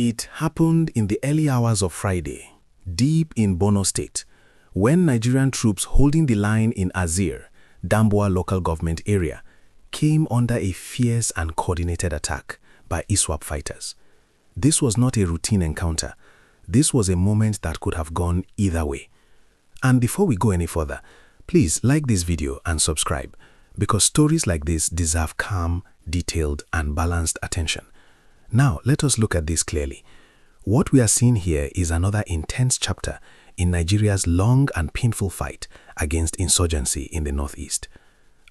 It happened in the early hours of Friday, deep in Borno State, when Nigerian troops holding the line in Azir, Damboa local government area, came under a fierce and coordinated attack by ISWAP fighters. This was not a routine encounter. This was a moment that could have gone either way. And before we go any further, please like this video and subscribe, because stories like this deserve calm, detailed, and balanced attention. Now, let us look at this clearly. What we are seeing here is another intense chapter in Nigeria's long and painful fight against insurgency in the northeast.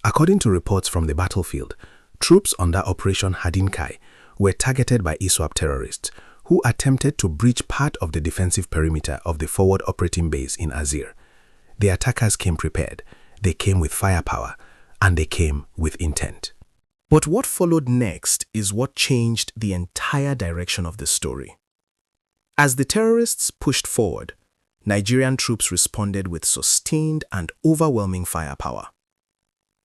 According to reports from the battlefield, troops under Operation HADIN KAI were targeted by ISWAP terrorists who attempted to breach part of the defensive perimeter of the forward operating base in Azir. The attackers came prepared, they came with firepower, and they came with intent. But what followed next is what changed the entire direction of the story. As the terrorists pushed forward, Nigerian troops responded with sustained and overwhelming firepower.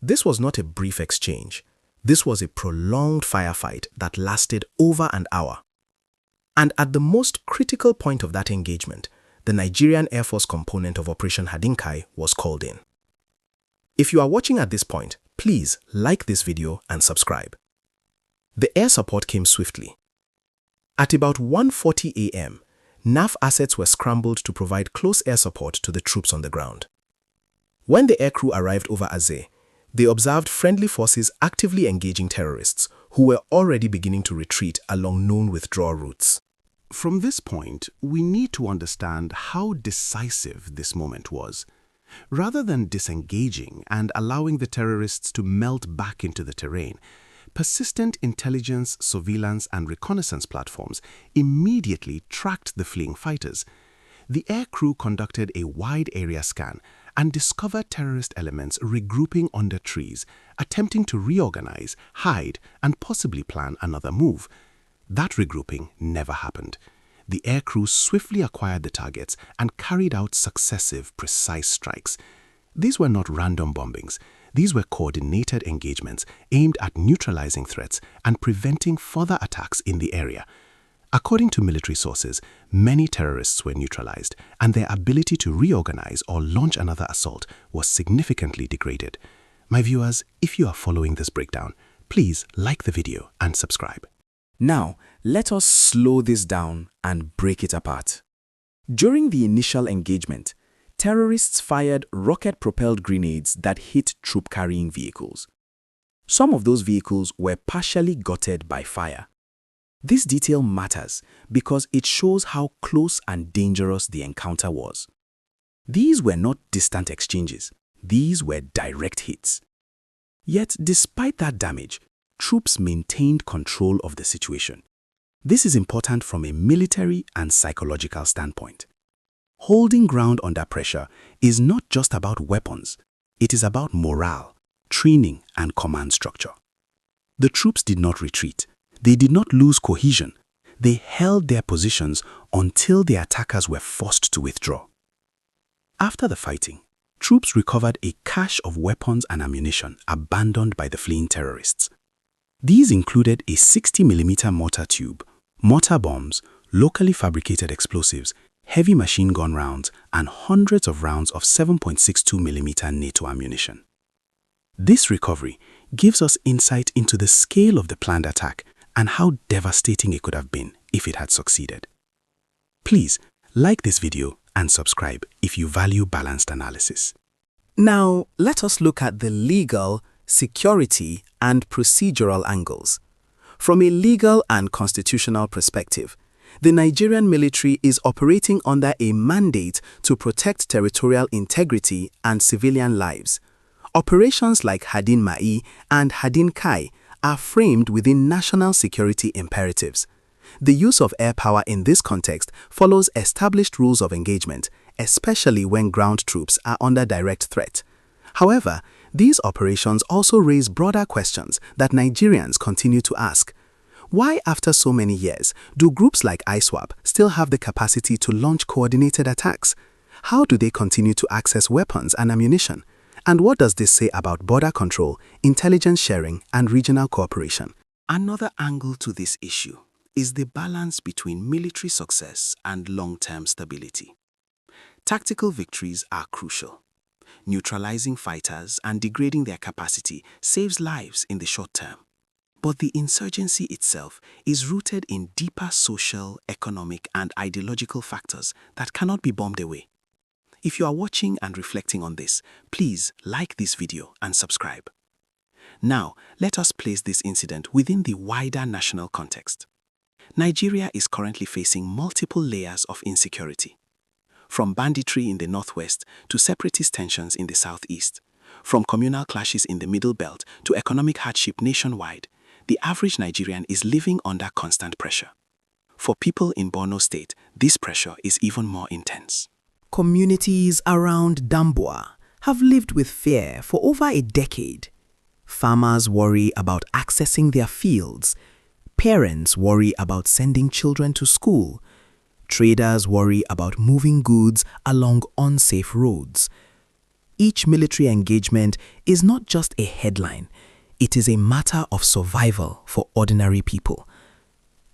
This was not a brief exchange. This was a prolonged firefight that lasted over an hour. And at the most critical point of that engagement, the Nigerian Air Force component of Operation HADIN KAI was called in. If you are watching at this point, please like this video and subscribe. The air support came swiftly. At about 1:40 a.m., NAF assets were scrambled to provide close air support to the troops on the ground. When the aircrew arrived over Azir, they observed friendly forces actively engaging terrorists who were already beginning to retreat along known withdrawal routes. From this point, we need to understand how decisive this moment was. Rather than disengaging and allowing the terrorists to melt back into the terrain, persistent intelligence, surveillance, and reconnaissance platforms immediately tracked the fleeing fighters. The aircrew conducted a wide area scan and discovered terrorist elements regrouping under trees, attempting to reorganize, hide, and possibly plan another move. That regrouping never happened. The aircrew swiftly acquired the targets and carried out successive, precise strikes. These were not random bombings. These were coordinated engagements aimed at neutralizing threats and preventing further attacks in the area. According to military sources, many terrorists were neutralized, and their ability to reorganize or launch another assault was significantly degraded. My viewers, if you are following this breakdown, please like the video and subscribe. Now, let us slow this down and break it apart. During the initial engagement, terrorists fired rocket-propelled grenades that hit troop-carrying vehicles. Some of those vehicles were partially gutted by fire. This detail matters because it shows how close and dangerous the encounter was. These were not distant exchanges. These were direct hits. Yet, despite that damage, troops maintained control of the situation. This is important from a military and psychological standpoint. Holding ground under pressure is not just about weapons. It is about morale, training, and command structure. The troops did not retreat. They did not lose cohesion. They held their positions until the attackers were forced to withdraw. After the fighting, troops recovered a cache of weapons and ammunition abandoned by the fleeing terrorists. These included a 60mm mortar tube, mortar bombs, locally fabricated explosives, heavy machine gun rounds, and hundreds of rounds of 7.62mm NATO ammunition. This recovery gives us insight into the scale of the planned attack and how devastating it could have been if it had succeeded. Please like this video and subscribe if you value balanced analysis. Now, let us look at the legal, security, and procedural angles. From a legal and constitutional perspective, the Nigerian military is operating under a mandate to protect territorial integrity and civilian lives. Operations like HADIN KAI and HADIN KAI are framed within national security imperatives. The use of air power in this context follows established rules of engagement, especially when ground troops are under direct threat. However, these operations also raise broader questions that Nigerians continue to ask. Why, after so many years, do groups like ISWAP still have the capacity to launch coordinated attacks? How do they continue to access weapons and ammunition? And what does this say about border control, intelligence sharing, and regional cooperation? Another angle to this issue is the balance between military success and long-term stability. Tactical victories are crucial. Neutralizing fighters and degrading their capacity saves lives in the short term. But the insurgency itself is rooted in deeper social, economic, and ideological factors that cannot be bombed away. If you are watching and reflecting on this, please like this video and subscribe. Now, let us place this incident within the wider national context. Nigeria is currently facing multiple layers of insecurity. From banditry in the northwest to separatist tensions in the southeast, from communal clashes in the Middle Belt to economic hardship nationwide, the average Nigerian is living under constant pressure. For people in Borno State, this pressure is even more intense. Communities around Damboa have lived with fear for over a decade. Farmers worry about accessing their fields. Parents worry about sending children to school. Traders worry about moving goods along unsafe roads. Each military engagement is not just a headline. It is a matter of survival for ordinary people.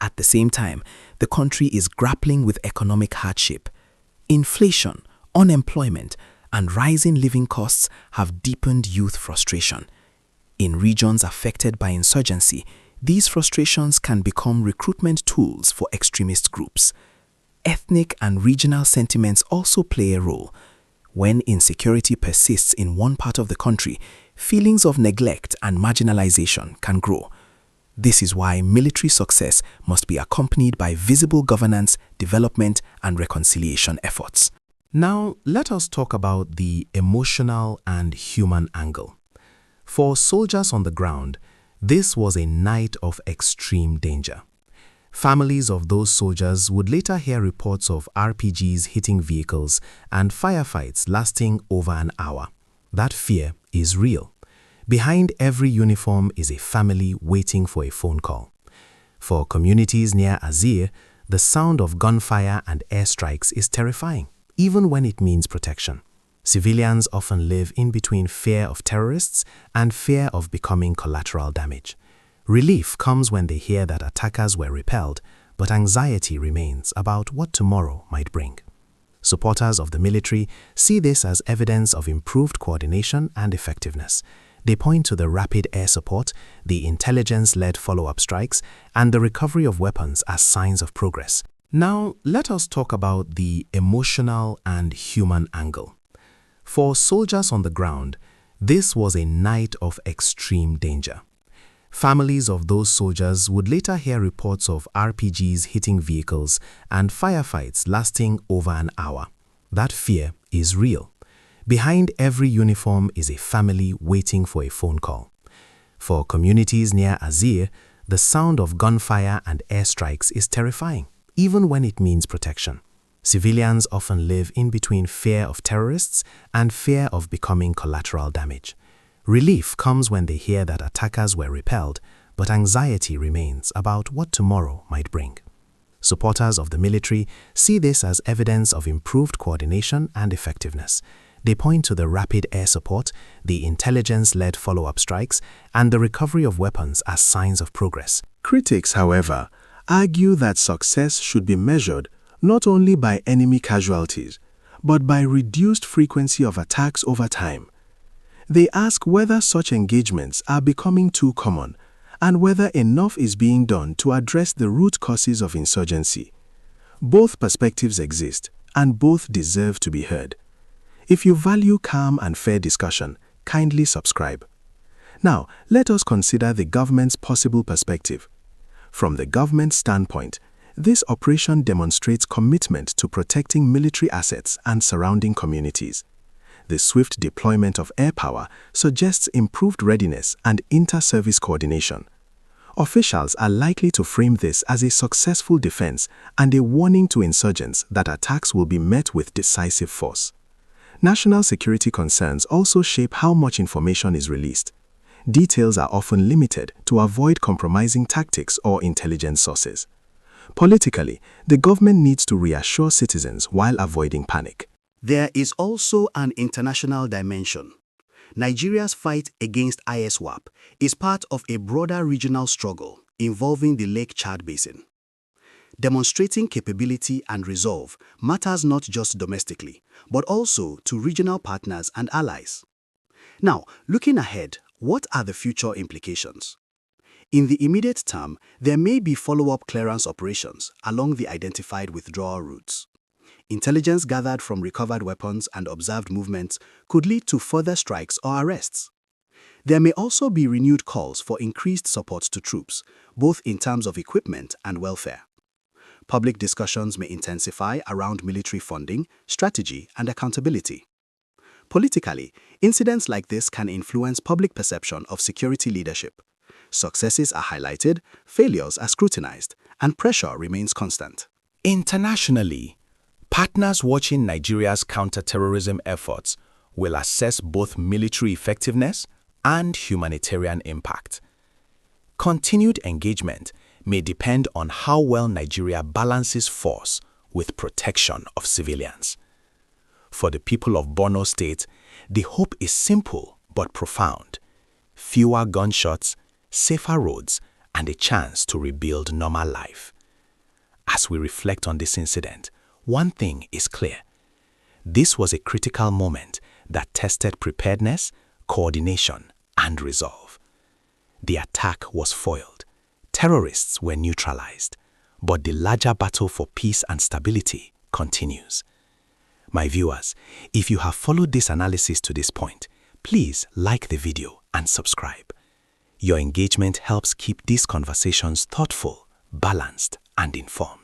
At the same time, the country is grappling with economic hardship. Inflation, unemployment, and rising living costs have deepened youth frustration. In regions affected by insurgency, these frustrations can become recruitment tools for extremist groups. Ethnic and regional sentiments also play a role. When insecurity persists in one part of the country, feelings of neglect and marginalization can grow. This is why military success must be accompanied by visible governance, development, and reconciliation efforts. Now, let us talk about the emotional and human angle. For soldiers on the ground, this was a night of extreme danger. Families of those soldiers would later hear reports of RPGs hitting vehicles and firefights lasting over an hour. That fear is real. Behind every uniform is a family waiting for a phone call. For communities near Azir, the sound of gunfire and airstrikes is terrifying, even when it means protection. Civilians often live in between fear of terrorists and fear of becoming collateral damage. Relief comes when they hear that attackers were repelled, but anxiety remains about what tomorrow might bring. Supporters of the military see this as evidence of improved coordination and effectiveness. They point to the rapid air support, the intelligence-led follow-up strikes, and the recovery of weapons as signs of progress. Now, let us talk about the emotional and human angle. For soldiers on the ground, this was a night of extreme danger. Families of those soldiers would later hear reports of RPGs hitting vehicles and firefights lasting over an hour. That fear is real. Behind every uniform is a family waiting for a phone call. For communities near Azir, the sound of gunfire and airstrikes is terrifying, even when it means protection. Civilians often live in between fear of terrorists and fear of becoming collateral damage. Relief comes when they hear that attackers were repelled, but anxiety remains about what tomorrow might bring. Supporters of the military see this as evidence of improved coordination and effectiveness. They point to the rapid air support, the intelligence-led follow-up strikes, and the recovery of weapons as signs of progress. Critics, however, argue that success should be measured not only by enemy casualties, but by reduced frequency of attacks over time. They ask whether such engagements are becoming too common and whether enough is being done to address the root causes of insurgency. Both perspectives exist, and both deserve to be heard. If you value calm and fair discussion, kindly subscribe. Now, let us consider the government's possible perspective. From the government standpoint, this operation demonstrates commitment to protecting military assets and surrounding communities. The swift deployment of air power suggests improved readiness and inter-service coordination. Officials are likely to frame this as a successful defense and a warning to insurgents that attacks will be met with decisive force. National security concerns also shape how much information is released. Details are often limited to avoid compromising tactics or intelligence sources. Politically, the government needs to reassure citizens while avoiding panic. There is also an international dimension. Nigeria's fight against ISWAP is part of a broader regional struggle involving the Lake Chad Basin. Demonstrating capability and resolve matters not just domestically, but also to regional partners and allies. Now, looking ahead, what are the future implications? In the immediate term, there may be follow-up clearance operations along the identified withdrawal routes. Intelligence gathered from recovered weapons and observed movements could lead to further strikes or arrests. There may also be renewed calls for increased support to troops, both in terms of equipment and welfare. Public discussions may intensify around military funding, strategy, and accountability. Politically, incidents like this can influence public perception of security leadership. Successes are highlighted, failures are scrutinized, and pressure remains constant. Internationally, partners watching Nigeria's counter-terrorism efforts will assess both military effectiveness and humanitarian impact. Continued engagement may depend on how well Nigeria balances force with protection of civilians. For the people of Borno State, the hope is simple but profound: fewer gunshots, safer roads, and a chance to rebuild normal life. As we reflect on this incident, one thing is clear. This was a critical moment that tested preparedness, coordination, and resolve. The attack was foiled. Terrorists were neutralized, but the larger battle for peace and stability continues. My viewers, if you have followed this analysis to this point, please like the video and subscribe. Your engagement helps keep these conversations thoughtful, balanced, and informed.